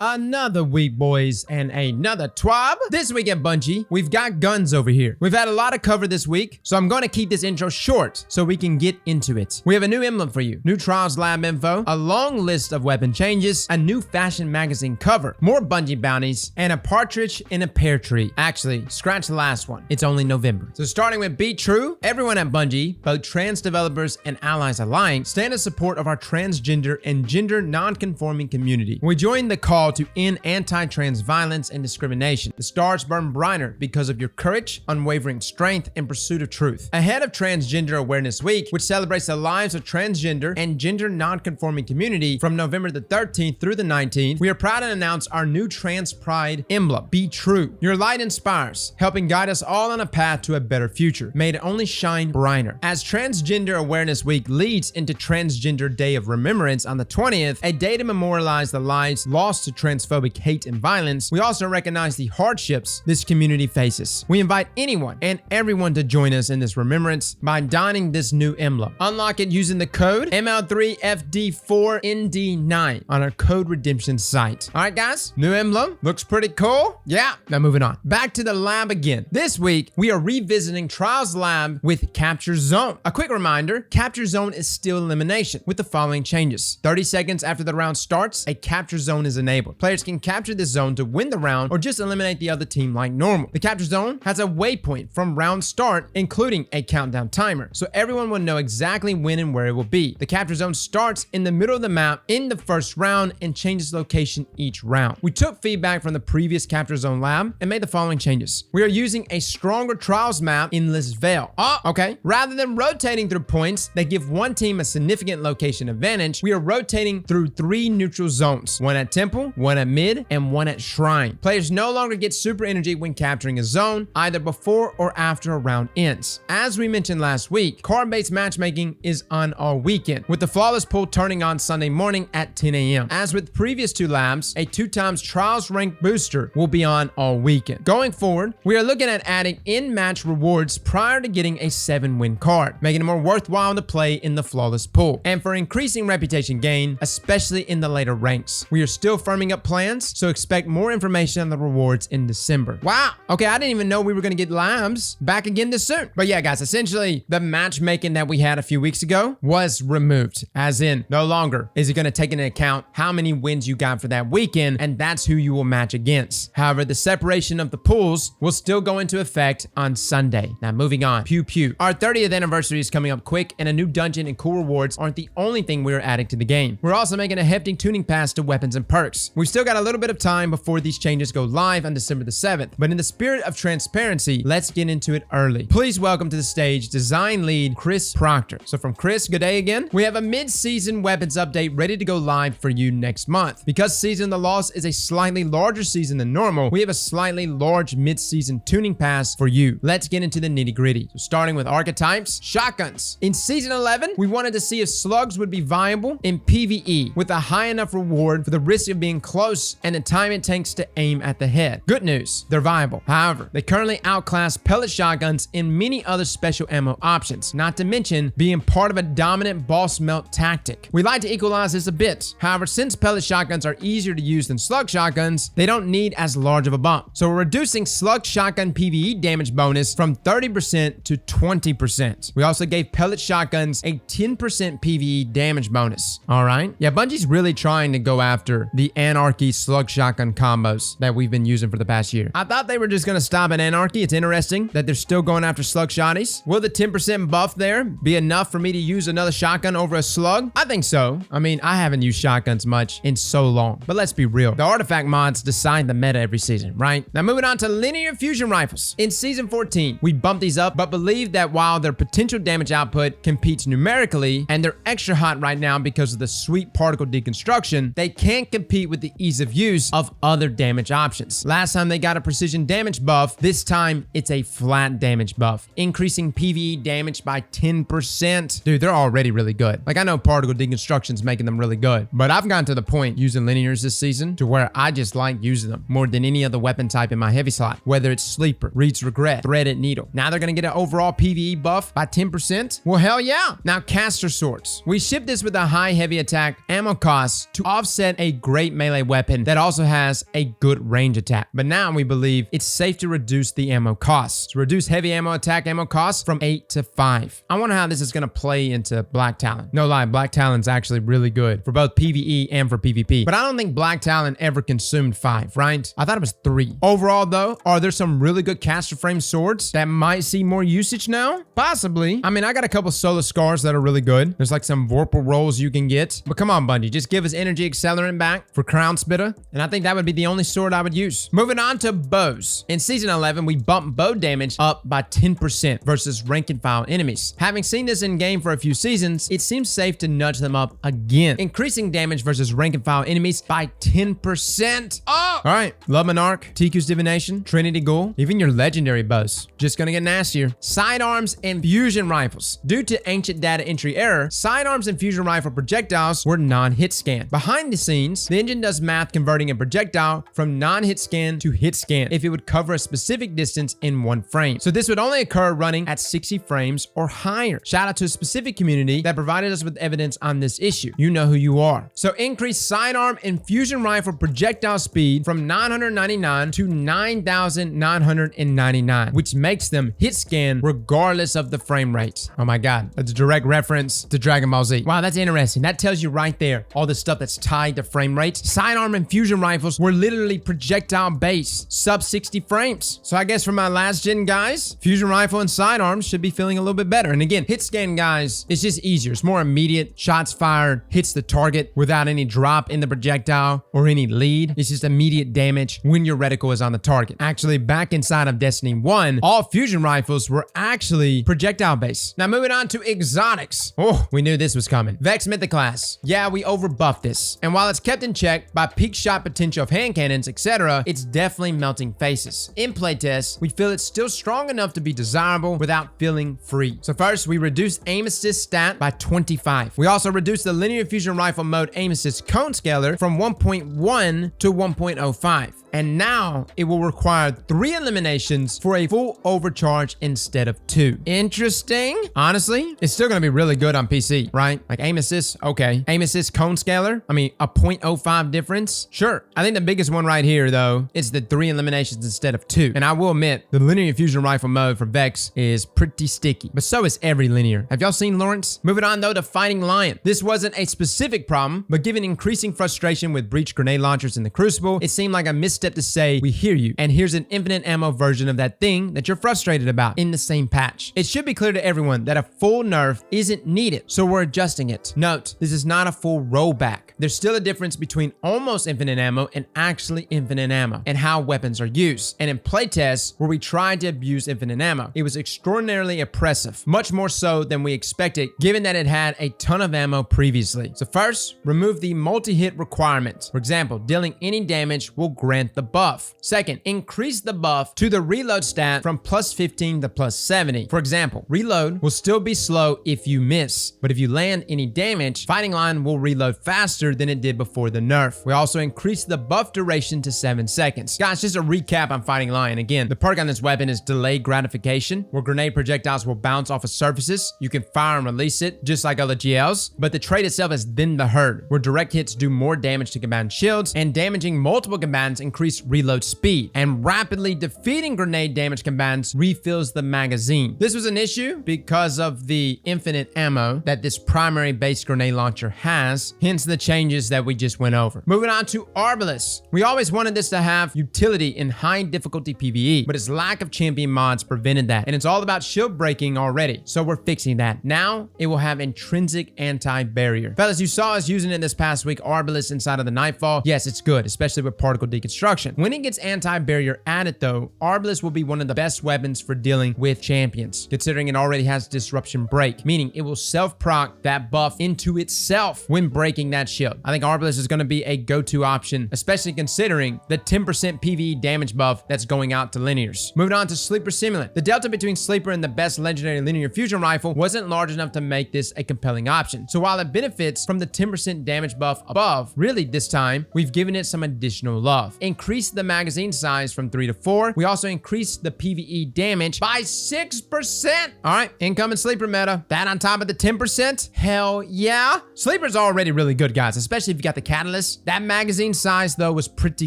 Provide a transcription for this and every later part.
Another week, boys, and another TWAB. This week at Bungie, we've got guns over here. We've had a lot of cover this week, so I'm going to keep this intro short so we can get into it. We have a new emblem for you, new Trials Lab info, a long list of weapon changes, a new fashion magazine cover, more Bungie bounties, and a partridge in a pear tree. Actually, scratch the last one. It's only November. So starting with Be True, everyone at Bungie, both trans developers and allies alike, stand in support of our transgender and gender non-conforming community. We join the call to end anti-trans violence and discrimination. The stars burn brighter because of your courage, unwavering strength, and pursuit of truth. Ahead of Transgender Awareness Week, which celebrates the lives of transgender and gender non-conforming community from November the 13th through the 19th, we are proud to announce our new trans pride emblem, Be True. Your light inspires, helping guide us all on a path to a better future. May it only shine brighter. As Transgender Awareness Week leads into Transgender Day of Remembrance on the 20th, a day to memorialize the lives lost to transphobic hate and violence, we also recognize the hardships this community faces. We invite anyone and everyone to join us in this remembrance by donning this new emblem. Unlock it using the code ML3FD4ND9 on our code redemption site. All right, guys, new emblem looks pretty cool. Yeah, now moving on. Back to the lab again. This week, we are revisiting Trials Lab with Capture Zone. A quick reminder, Capture Zone is still elimination with the following changes. 30 seconds after the round starts, a Capture Zone is enabled. Players can capture this zone to win the round or just eliminate the other team like normal. The capture zone has a waypoint from round start, including a countdown timer, so everyone will know exactly when and where it will be. The capture zone starts in the middle of the map in the first round and changes location each round. We took feedback from the previous capture zone lab and made the following changes. We are using a stronger trials map in Endless Vale. Okay. Rather than rotating through points that give one team a significant location advantage, we are rotating through 3 neutral zones, one at Temple, one at Mid, and one at Shrine. Players no longer get super energy when capturing a zone, either before or after a round ends. As we mentioned last week, card-based matchmaking is on all weekend, with the flawless pool turning on Sunday morning at 10 a.m. As with previous 2 labs, a 2x Trials rank booster will be on all weekend. Going forward, we are looking at adding in-match rewards prior to getting a 7-win card, making it more worthwhile to play in the flawless pool. And for increasing reputation gain, especially in the later ranks, we are still firming up plans, so expect more information on the rewards in December. Wow. Okay, I didn't even know we were going to get labs back again this soon. But yeah, guys, essentially, the matchmaking that we had a few weeks ago was removed, as in no longer is it going to take into account how many wins you got for that weekend, and that's who you will match against. However, the separation of the pools will still go into effect on Sunday. Now, moving on. Pew pew. Our 30th anniversary is coming up quick, and a new dungeon and cool rewards aren't the only thing we're adding to the game. We're also making a hefty tuning pass to weapons and perks. We've still got a little bit of time before these changes go live on December the 7th, but in the spirit of transparency, let's get into it early. Please welcome to the stage design lead Chris Proctor. So from Chris, good day again. We have a mid-season weapons update ready to go live for you next month. Because Season of the Lost is a slightly larger season than normal, we have a slightly large mid-season tuning pass for you. Let's get into the nitty-gritty. So starting with Archetypes, shotguns. In Season 11, we wanted to see if slugs would be viable in PvE with a high enough reward for the risk of being close and the time it takes to aim at the head. Good news, they're viable. However, they currently outclass pellet shotguns and many other special ammo options, not to mention being part of a dominant boss melt tactic. We like to equalize this a bit. However, since pellet shotguns are easier to use than slug shotguns, they don't need as large of a bump. So we're reducing slug shotgun PvE damage bonus from 30% to 20%. We also gave pellet shotguns a 10% PvE damage bonus. All right. Yeah, Bungie's really trying to go after the Anarchy slug shotgun combos that we've been using for the past year. I thought they were just going to stop at Anarchy. It's interesting that they're still going after slug shotties. Will the 10% buff there be enough for me to use another shotgun over a slug? I think so. I mean, I haven't used shotguns much in so long, but let's be real. The artifact mods decide the meta every season, right? Now moving on to linear fusion rifles. In Season 14, we bumped these up, but believe that while their potential damage output competes numerically, and they're extra hot right now because of the sweet particle deconstruction, they can't compete with the ease of use of other damage options. Last time they got a precision damage buff, this time it's a flat damage buff, increasing PvE damage by 10%. Dude, they're already really good. Like, I know particle deconstruction's making them really good, but I've gotten to the point using linears this season to where I just like using them more than any other weapon type in my heavy slot, whether it's Sleeper, Reed's Regret, Threaded Needle. Now they're gonna get an overall PvE buff by 10%? Well, hell yeah. Now, caster swords. We ship this with a high heavy attack ammo cost to offset a great melee melee weapon that also has a good range attack. But now we believe it's safe to reduce the ammo costs. To reduce heavy ammo attack ammo costs from 8 to 5. I wonder how this is going to play into Black Talon. No lie, Black Talon's actually really good for both PvE and for PvP. But I don't think Black Talon ever consumed 5, right? I thought it was 3. Overall though, are there some really good caster frame swords that might see more usage now? Possibly. I mean, I got a couple Solar Scars that are really good. There's like some Vorpal rolls you can get. But come on, Bungie, just give us energy accelerant back for Crown Spitter. And I think that would be the only sword I would use. Moving on to bows. In Season 11, we bumped bow damage up by 10% versus rank and file enemies. Having seen this in game for a few seasons, it seems safe to nudge them up again, increasing damage versus rank and file enemies by 10%. Oh! All right, Love Monarch, TQ's Divination, Trinity Ghoul, even your legendary bows. Just gonna get nastier. Sidearms and fusion rifles. Due to ancient data entry error, sidearms and fusion rifle projectiles were non-hit scan. Behind the scenes, the engine does math converting a projectile from non-hit scan to hit scan if it would cover a specific distance in 1 frame. So this would only occur running at 60 frames or higher. Shout out to a specific community that provided us with evidence on this issue. You know who you are. So increase sidearm and fusion rifle projectile speed from 999 to 9,999, which makes them hit scan regardless of the frame rate. Oh my God, that's a direct reference to Dragon Ball Z. Wow, that's interesting. That tells you right there all the stuff that's tied to frame rate. Sidearm and fusion rifles were literally projectile based, sub 60 frames. So I guess for my last gen guys, fusion rifle and sidearms should be feeling a little bit better. And again, hit scan guys, it's just easier. It's more immediate. Shots fired, hits the target without any drop in the projectile or any lead. It's just immediate damage when your reticle is on the target. Actually, back inside of Destiny 1, all fusion rifles were actually projectile based. Now moving on to exotics. Oh, we knew this was coming. Vex Mythic class. Yeah, we overbuffed this. And while it's kept in check by peak shot potential of hand cannons, etc., it's definitely melting faces. In playtests, we feel it's still strong enough to be desirable without feeling free. So first, we reduced aim assist stat by 25. We also reduced the linear fusion rifle mode aim assist cone scaler from 1.1 to 1.05. And now it will require 3 eliminations for a full overcharge instead of 2. Interesting. Honestly, it's still going to be really good on PC, right? Like aim assist, okay. Aim assist cone scaler, I mean, a 0.05 difference. Sure. I think the biggest one right here, though, is the 3 eliminations instead of 2. And I will admit, the linear fusion rifle mode for Vex is pretty sticky, but so is every linear. Have y'all seen Lawrence? Moving on, though, to Fighting Lion. This wasn't a specific problem, but given increasing frustration with breach grenade launchers in the Crucible, it seemed like a misstep to say, we hear you, and here's an infinite ammo version of that thing that you're frustrated about in the same patch. It should be clear to everyone that a full nerf isn't needed, so we're adjusting it. Note, this is not a full rollback. There's still a difference between almost infinite ammo and actually infinite ammo, and how weapons are used. And in playtests, where we tried to abuse infinite ammo, it was extraordinarily oppressive, much more so than we expected, given that it had a ton of ammo previously. So first, remove the multi-hit requirement. For example, dealing any damage will grant the buff. Second, increase the buff to the reload stat from plus 15 to plus 70. For example, reload will still be slow if you miss, but if you land any damage, Fighting Lion will reload faster than it did before the nerf. We also increased the buff duration to 7 seconds. Guys, just a recap on Fighting Lion. Again, the perk on this weapon is delayed gratification, where grenade projectiles will bounce off of surfaces. You can fire and release it, just like other GLs, but the trait itself is Then the Herd, where direct hits do more damage to combatant shields, and damaging multiple combatants increase reload speed, and rapidly defeating grenade damage combatants refills the magazine. This was an issue because of the infinite ammo that this primary base grenade launcher has, hence the changes that we just went over. Moving on to Arbalest. We always wanted this to have utility in high difficulty PvE, but its lack of champion mods prevented that, and it's all about shield breaking already, so we're fixing that. Now, it will have intrinsic anti-barrier. Fellas, you saw us using it this past week, Arbalest inside of the Nightfall. Yes, it's good, especially with particle deconstruction. When it gets anti-barrier added though, Arbalest will be one of the best weapons for dealing with champions, considering it already has disruption break, meaning it will self-proc that buff into itself when breaking that shield. I think Arbalest is going to be a go-to option, especially considering the 10% PvE damage buff that's going out to linears. Moving on to Sleeper Simulant. The delta between Sleeper and the best legendary linear fusion rifle wasn't large enough to make this a compelling option. So while it benefits from the 10% damage buff above, really this time, we've given it some additional love. In increased the magazine size from 3 to 4. We also increased the PvE damage by 6%. All right, incoming sleeper meta. That on top of the 10%? Hell yeah. Sleeper's already really good, guys, especially if you got the catalyst. That magazine size, though, was pretty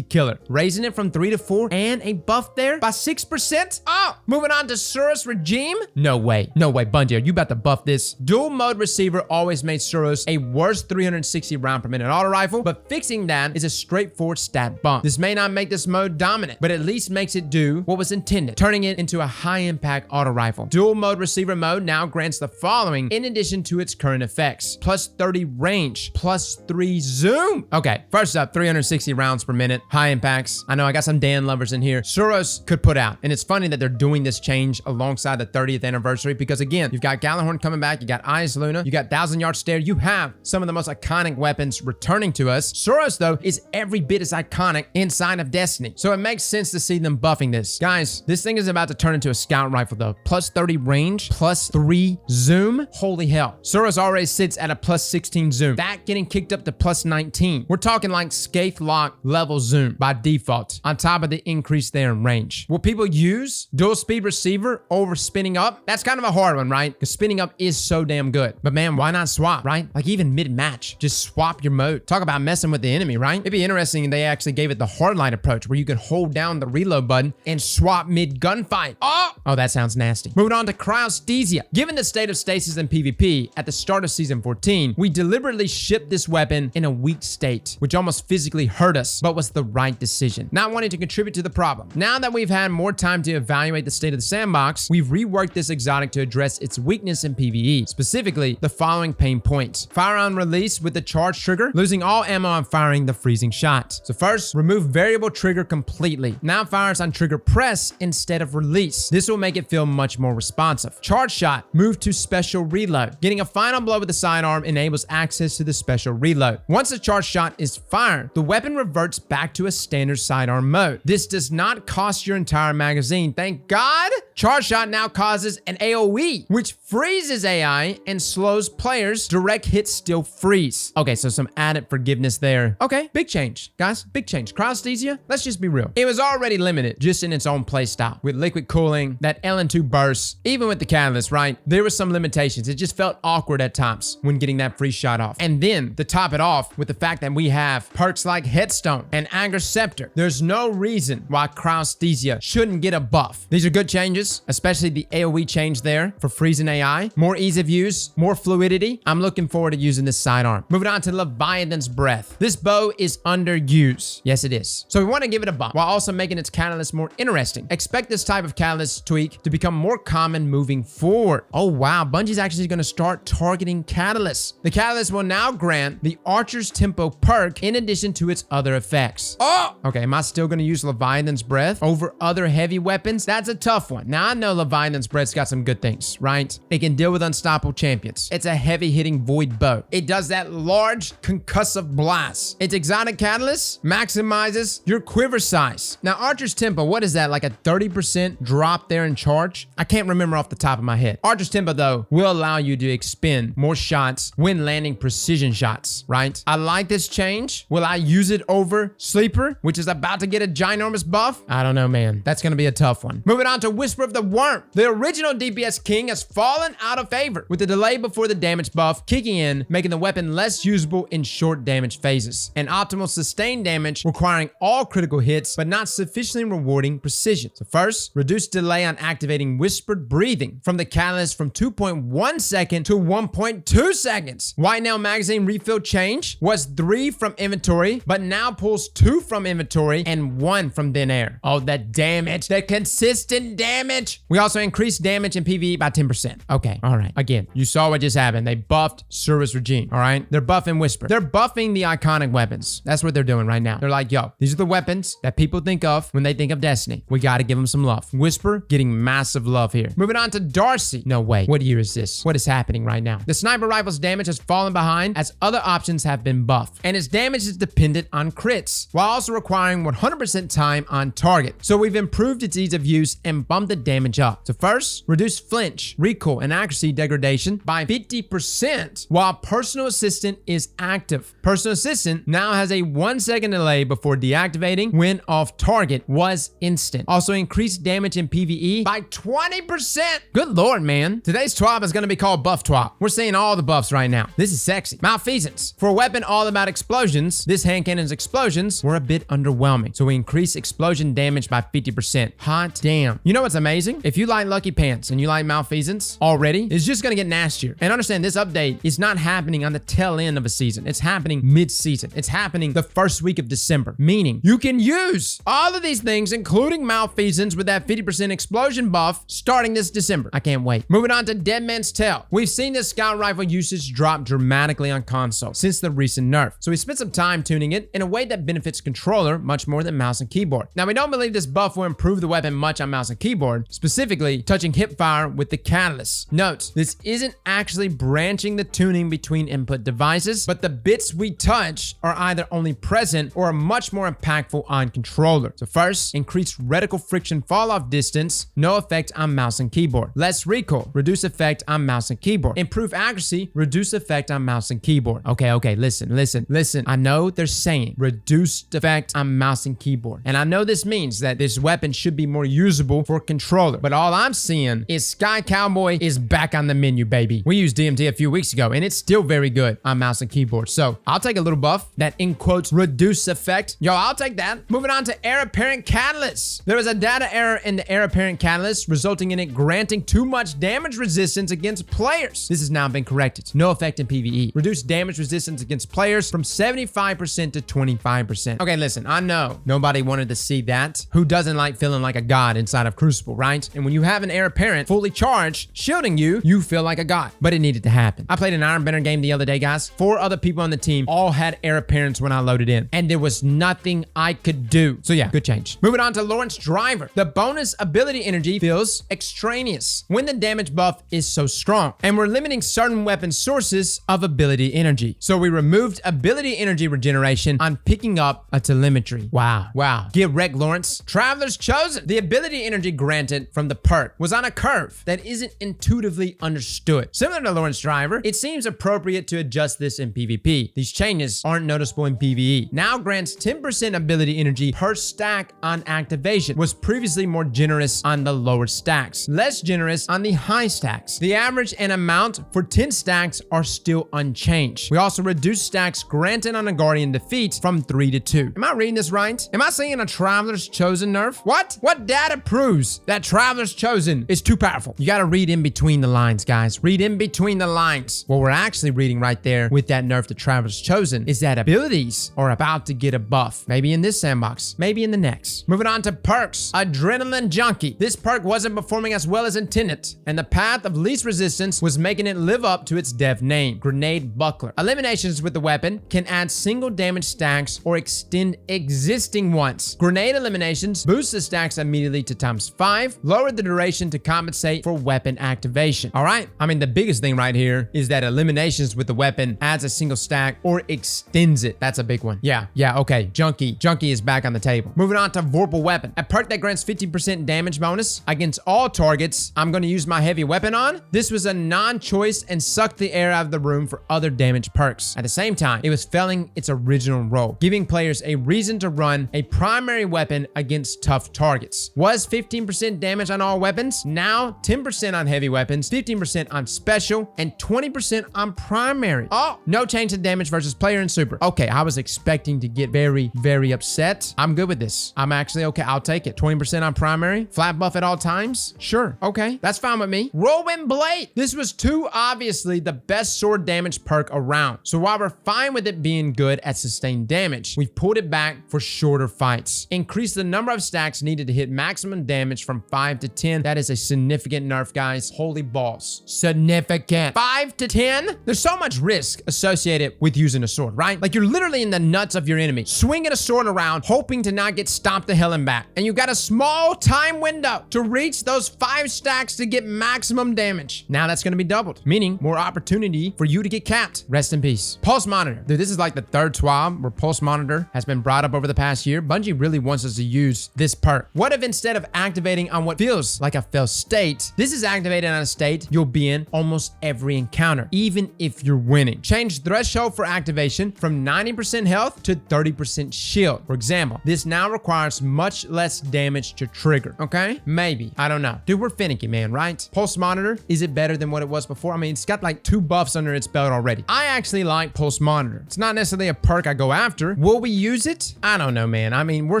killer. Raising it from 3 to 4 and a buff there by 6%. Oh, moving on to Suros Regime. No way. No way, Bungie, are you about to buff this? Dual mode receiver always made Suros a worse 360 round per minute auto rifle, but fixing that is a straightforward stat bump. This may not make this mode dominant, but at least makes it do what was intended, turning it into a high impact auto rifle. Dual mode receiver mode now grants the following in addition to its current effects: plus 30 range, plus 3 zoom. Okay, first up, 360 rounds per minute, high impacts. I know I got some Dan lovers in here. Suros could put out, and it's funny that they're doing this change alongside the 30th anniversary because again, you've got Gjallarhorn coming back, you got Eyes Luna, you got 1,000-yard stare, you have some of the most iconic weapons returning to us. Suros, though, is every bit as iconic inside of Destiny, so it makes sense to see them buffing this. Guys, this thing is about to turn into a scout rifle, though. Plus 30 range, plus 3 zoom. Holy hell. Suros already sits at a plus 16 zoom. That getting kicked up to plus 19. We're talking like Scathe Lock level zoom by default, on top of the increase there in range. Will people use dual speed receiver over spinning up? That's kind of a hard one, right? Because spinning up is so damn good. But man, why not swap, right? Like even mid-match, just swap your mode. Talk about messing with the enemy, right? It'd be interesting if they actually gave it the hardline approach where you could hold down the reload button and swap mid-gunfight. Oh, that sounds nasty. Moving on to Cryosthesia. Given the state of stasis in PvP at the start of Season 14, we deliberately shipped this weapon in a weak state, which almost physically hurt us, but was the right decision. Not wanting to contribute to the problem. Now that we've had more time to evaluate the state of the sandbox, we've reworked this exotic to address its weakness in PvE, specifically the following pain points. Firearm release with the charge trigger, losing all ammo on firing the freezing shot. So first, remove variable trigger completely. Now fires on trigger press instead of release. This will make it feel much more responsive. Charge shot, move to special reload. Getting a final blow with the sidearm enables access to the special reload. Once a charge shot is fired, the weapon reverts back to a standard sidearm mode. This does not cost your entire magazine, thank God. Charge shot now causes an AoE, which freezes AI and slows players. Direct hits still freeze. Okay, so some added forgiveness there. Okay, big change, guys, big change. Cryosthesia, let's just be real. It was already limited just in its own playstyle. With liquid cooling, that LN2 burst, even with the catalyst, right? There were some limitations. It just felt awkward at times when getting that free shot off. And then to top it off with the fact that we have perks like Headstone and Anger Scepter, there's no reason why Cryosthesia shouldn't get a buff. These are good changes, especially the AoE change there for freezing AI. More ease of use, more fluidity. I'm looking forward to using this sidearm. Moving on to Leviathan's Breath. This bow is underused. Yes, it is. So we want to give it a bump while also making its catalyst more interesting. Expect this type of catalyst tweak to become more common moving forward. Oh wow, Bungie's actually going to start targeting catalysts. The catalyst will now grant the Archer's Tempo perk in addition to its other effects. Oh! Okay, am I still going to use Leviathan's Breath over other heavy weapons? That's a tough one. Now I know Leviathan's Breath's got some good things, right? It can deal with unstoppable champions. It's a heavy-hitting void bow. It does that large concussive blast. Its exotic catalyst maximizes your quiver size. Now Archer's Tempo, what is that? Like a 30% drop there in charge? I can't remember off the top of my head. Archer's Tempo though will allow you to expend more shots when landing precision shots, right? I like this change. Will I use it over Sleeper, which is about to get a ginormous buff? I don't know, man. That's gonna be a tough one. Moving on to Whisper of the Worm. The original DPS King has fallen out of favor with the delay before the damage buff kicking in, making the weapon less usable in short damage phases, and optimal sustained damage requiring all critical hits but not sufficiently rewarding precision. So first, reduce delay on activating Whispered Breathing from the catalyst from 2.1 second to 1.2 seconds. White Nail magazine refill change was 3 from inventory, but now pulls 2 from inventory and 1 from thin air. Oh, that damage, the consistent damage. We also increased damage in PvE by 10%. Okay, all right. Again, you saw what just happened. They buffed Suros Regime, all right? They're buffing Whisper. They're buffing the iconic weapons. That's what they're doing right now. They're like, yo, these are the weapons that people think of when they think of Destiny. We got to give them some love. Whisper getting massive love here. Moving on to Darcy. No way. What year is this? What is happening right now? The sniper rifle's damage has fallen behind as other options have been buffed, and its damage is dependent on crits, while also requiring 100% time on target. So we've improved its ease of use and bumped the damage up. So first, reduce flinch, recoil, and accuracy degradation by 50% while Personal Assistant is active. Personal Assistant now has a 1 second delay before deactivating Deactivating when off target was instant. Also increased damage in PvE by 20%. Good lord, man. Today's TWAB is going to be called Buff TWAB. We're seeing all the buffs right now. This is sexy. Malfeasance. For a weapon all about explosions, this hand cannon's explosions were a bit underwhelming. So we increased explosion damage by 50%. Hot damn. You know what's amazing? If you like Lucky Pants and you like Malfeasance already, it's just going to get nastier. And understand this update is not happening on the tail end of a season. It's happening mid-season. It's happening the first week of December, meaning you can use all of these things, including Malfeasance with that 50% explosion buff starting this December. I can't wait. Moving on to Dead Man's Tell. We've seen the scout rifle usage drop dramatically on console since the recent nerf. So we spent some time tuning it in a way that benefits controller much more than mouse and keyboard. Now we don't believe this buff will improve the weapon much on mouse and keyboard, specifically touching hipfire with the catalyst. Note, this isn't actually branching the tuning between input devices, but the bits we touch are either only present or are much more impactful on controller. So first, increased reticle friction fall off distance, no effect on mouse and keyboard. Less recoil, reduce effect on mouse and keyboard. Improve accuracy, reduce effect on mouse and keyboard. Okay, listen. I know they're saying reduced effect on mouse and keyboard. And I know this means that this weapon should be more usable for controller. But all I'm seeing is Sky Cowboy is back on the menu, baby. We used DMT a few weeks ago, and it's still very good on mouse and keyboard. So I'll take a little buff that in quotes reduce effect. Yo, I'll take that. Moving on to Heir Apparent Catalyst. There was a data error in the Heir Apparent Catalyst, resulting in it granting too much damage resistance against players. This has now been corrected. No effect in PvE. Reduce damage resistance against players from 75% to 25%. Okay, listen, I know nobody wanted to see that. Who doesn't like feeling like a god inside of Crucible, right? And when you have an Heir Apparent fully charged, shielding you, you feel like a god. But it needed to happen. I played an Ironbender game the other day, guys. 4 other people on the team all had Heir Apparents when I loaded in, and there was nothing I could do. So yeah, good change. Moving on to Lawrence Driver. The bonus ability energy feels extraneous when the damage buff is so strong, and we're limiting certain weapon sources of ability energy. So we removed ability energy regeneration on picking up a telemetry. Wow. Get wrecked, Lawrence. Traveler's Chosen. The ability energy granted from the perk was on a curve that isn't intuitively understood. Similar to Lawrence Driver, it seems appropriate to adjust this in PvP. These changes aren't noticeable in PvE. Now grants 10% ability energy per stack on activation. Was previously more generous on the lower stacks, less generous on the high stacks. The average and amount for 10 stacks are still unchanged. We also reduced stacks granted on a Guardian defeat from 3 to 2. Am I reading this right? Am I seeing a Traveler's Chosen nerf? What data proves that Traveler's Chosen is too powerful? You gotta read in between the lines, guys. Read in between the lines. What we're actually reading right there with that nerf to Traveler's Chosen is that abilities are about to get a buff. Maybe in this sandbox, maybe in the next. Moving on to perks. Adrenaline Junkie. This perk wasn't performing as well as intended, and the path of least resistance was making it live up to its dev name, Grenade Buckler. Eliminations with the weapon can add single damage stacks or extend existing ones. Grenade eliminations boost the stacks immediately to ×5, lower the duration to compensate for weapon activation. All right, I mean, the biggest thing right here is that eliminations with the weapon adds a single stack or extends it. That's a big one. Yeah, okay. Junkie is back on the table. Moving on to Vorpal Weapon, a perk that grants 50% damage bonus against all targets I'm going to use my heavy weapon on. This was a non-choice and sucked the air out of the room for other damage perks. At the same time, it was failing its original role, giving players a reason to run a primary weapon against tough targets. Was 15% damage on all weapons, now 10% on heavy weapons, 15% on special, and 20% on primary. Oh, no change to damage versus player and super. Okay, I was expecting to get very upset. I'm good with this. I'm actually okay. I'll take it. 20% on primary, flat buff at all times. Sure. Okay, that's fine with me. Whirlwind Blade. This was too obviously the best sword damage perk around. So while we're fine with it being good at sustained damage, we've pulled it back for shorter fights. Increase the number of stacks needed to hit maximum damage from 5 to 10. That is a significant nerf, guys. Holy balls. Significant. 5 to 10? There's so much risk associated with using a sword, right? Like you're literally in the nuts of your enemy, swinging a sword around, hoping to not get stomped the hell and back. And you got a small time window to reach those 5 stacks to get maximum damage. Now that's going to be doubled, meaning more opportunity for you to get capped. Rest in peace. Pulse Monitor. Dude, this is like the 3rd TWAB where Pulse Monitor has been brought up over the past year. Bungie really wants us to use this perk. What if instead of activating on what feels like a failed state, this is activated on a state you'll be in almost every encounter, even if you're winning? Change threshold for activation from 90% health to 30% shield. For example, this now requires much less damage to trigger. Okay? Maybe. I don't know. Dude, we're finicky, man, right? Pulse Monitor, is it better than what it was before? I mean, it's got like 2 buffs under its belt already. I actually like Pulse Monitor. It's not necessarily a perk I go after. Will we use it? I don't know, man. I mean, we're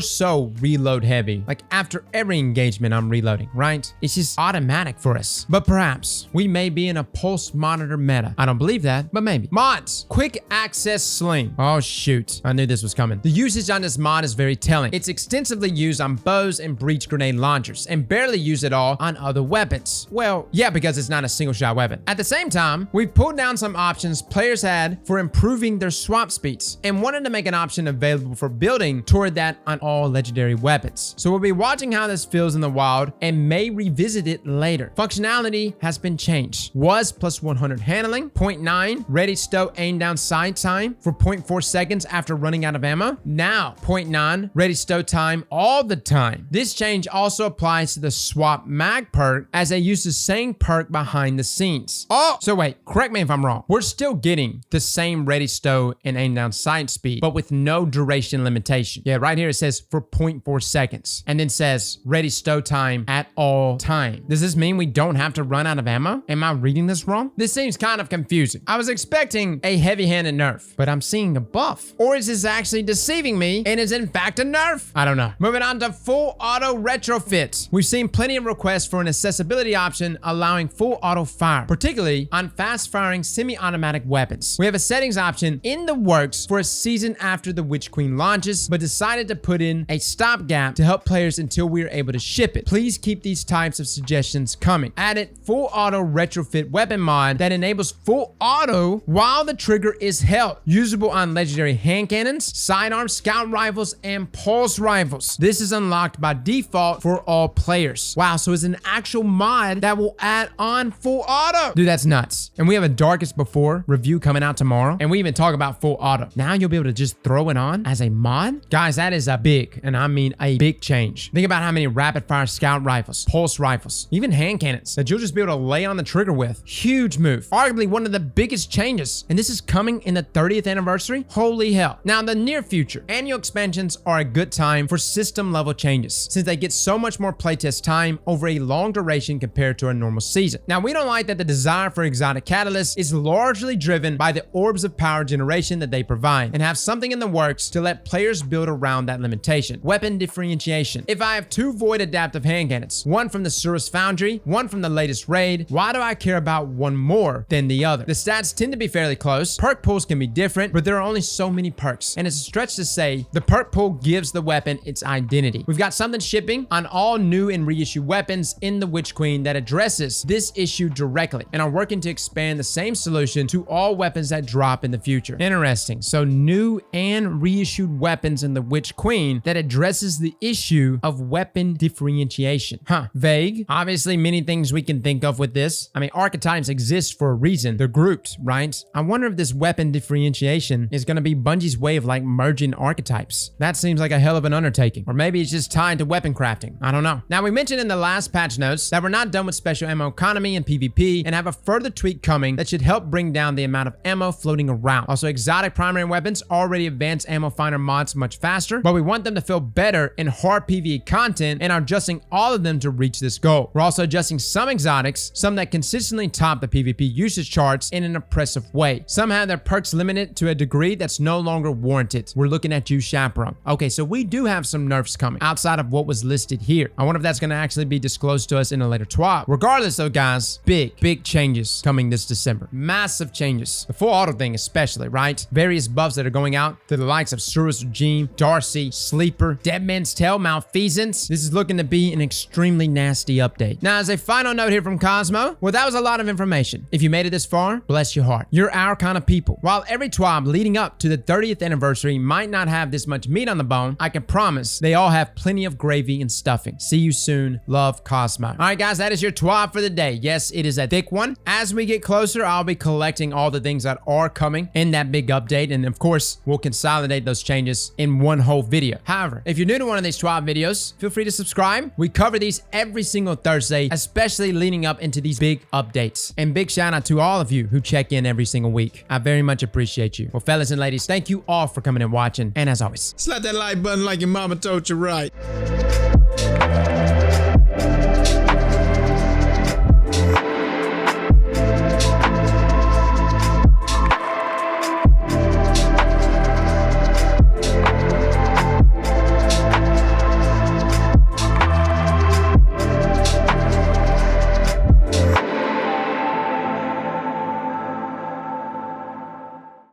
so reload heavy. Like after every engagement, I'm reloading, right? It's just automatic for us. But perhaps we may be in a Pulse Monitor meta. I don't believe that, but maybe. Mods. Quick Access Sling. Oh, shoot. I knew this was coming. The usage on this mod is very telling. It's extensively used on bows and breach grenade launchers and barely used at all on other weapons. Well, yeah, because it's not a single shot weapon. At the same time, we've pulled down some options players had for improving their swap speeds and wanted to make an option available for building toward that on all legendary weapons. So we'll be watching how this feels in the wild and may revisit it later. Functionality has been changed. Was plus 100 handling, 0.9 ready stow aim down sight time for 0.4 seconds after running out of ammo. Now 0.9 ready stow time all the time. This change also applies to the swap mag perk as they use the same perk behind the scenes. Oh, so wait, correct me if I'm wrong. We're still getting the same ready stow and aim down sight speed, but with no duration limitation. Yeah, right here it says for 0.4 seconds and then says ready stow time at all time. Does this mean we don't have to run out of ammo? Am I reading this wrong? This seems kind of confusing. I was expecting a heavy-handed nerf, but I'm seeing a buff. Or is this actually deceiving me and is in fact a nerf? I don't know. Moving on to full auto retrofits. We've seen plenty of requests for an accessibility option allowing full auto fire, particularly on fast-firing semi-automatic weapons. We have a settings option in the works for a season after the Witch Queen launches, but decided to put in a stopgap to help players until we are able to ship it. Please keep these types of suggestions coming. Added full auto retrofit weapon mod that enables full auto while the trigger is held. Usable on legendary hand cannons, sidearms, scout rifles, and pulse rifles. This is unlocked by default for all players. Wow, so it's an actual mod that will add on full auto. Dude, that's nuts. And we have a Darkest Before review coming out tomorrow, and we even talk about full auto. Now you'll be able to just throw it on as a mod? Guys, that is a big, and I mean a big change. Think about how many rapid fire scout rifles, pulse rifles, even hand cannons that you'll just be able to lay on the trigger with. Huge move. Arguably one of the biggest changes. And this is coming in the 30th anniversary? Holy hell. Now in the near future, annual expansions are a good time for system level changes since they get so much more playtest time over a long duration compared to a normal season. Now we don't like that the desire for exotic catalysts is largely driven by the orbs of power generation that they provide and have something in the works to let players build around that limitation. Weapon differentiation. If I have 2 void adaptive hand cannons, one from the Surus Foundry, one from the latest raid, why do I care about one more than the other? The stats tend to be fairly close. Perk pools can be different, but there are only so many perks. And it's a stretch to say the perk pool gives the weapon its identity. We've got something shipping on all new and reissued weapons in the Witch Queen that addresses this issue directly and are working to expand the same solution to all weapons that drop in the future. Interesting. So new and reissued weapons in the Witch Queen that addresses the issue of weapon differentiation. Huh. Vague. Obviously many things we can think of with this. I mean, archetypes exist for a reason. They're grouped, right? I wonder if this weapon differentiation is going to be Bungie's way of like merging archetypes. That seems like a hell of an undertaking. Or maybe it's just tied to weapon crafting. I don't know. Now we mentioned in the last patch notes that we're not done with special ammo economy and PvP and have a further tweak coming that should help bring down the amount of ammo floating around. Also, exotic primary weapons already advance ammo finder mods much faster, but we want them to feel better in hard PvE content and are adjusting all of them to reach this goal. We're also adjusting some exotics, some that consistently top the PvP usage charts in an impressive way. Some have their perks limited to a degree that's no longer warranted. We're looking at you, Chaperone. Okay, so we do have some nerfs coming outside of what was listed here. I wonder if that's going to actually be disclosed to us in a later TWAB. Regardless though, guys, big changes coming this December. Massive changes. The full auto thing especially, right? Various buffs that are going out to the likes of Surus Regime, Darcy, Sleeper, Dead Man's Tale, Malfeasance. This is looking to be an extremely nasty update. Now, as a final note here from Cosmo, well, that was a lot of information. If you made it this far, bless your heart. You're our kind of people. While every TWAB leading up to the 30th anniversary might not have this much meat on the bone, I can promise they all have plenty of gravy and stuffing. See you soon. Love, Cosmo. All right, guys, that is your TWAB for the day. Yes, it is a thick one. As we get closer, I'll be collecting all the things that are coming in that big update, and of course, we'll consolidate those changes in one whole video. However, if you're new to one of these TWAB videos, feel free to subscribe. We cover these every single Thursday, especially leading up into these big updates. And big shout out to all of you who check in every single week. I very much appreciate you. Well, fellas and ladies, thank you all for coming and watching. And as always, Slap that like button like your mama told you right.